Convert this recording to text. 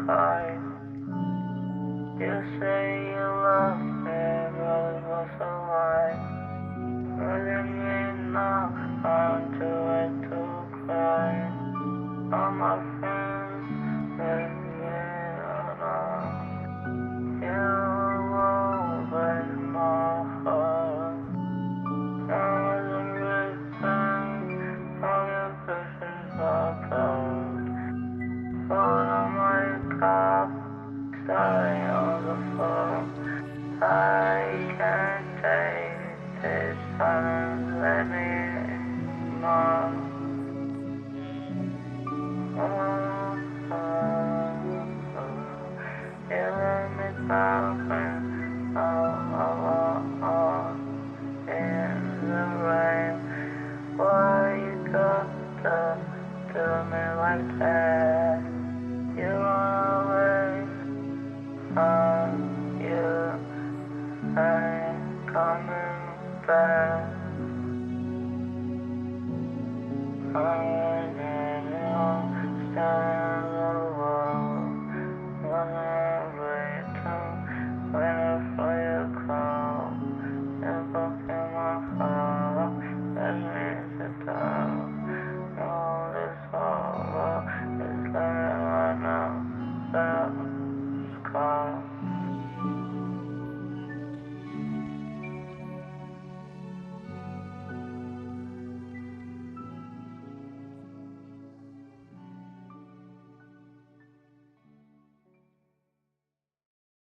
high. You say you love me, but it was a lie. Really mean nothing to it to cry. All my friends leave me alone. You open my heart. There was a reason all your pictures apart. Hold on my cup, starting on the floor. I can't take this silence anymore. You let me down in the rain. Why you gotta do me like that? You run away, you ain't coming back. I didn't stand the world. Waiting for your call. You're broken my heart. That means it down. All this sorrow is letting I know that it's gone.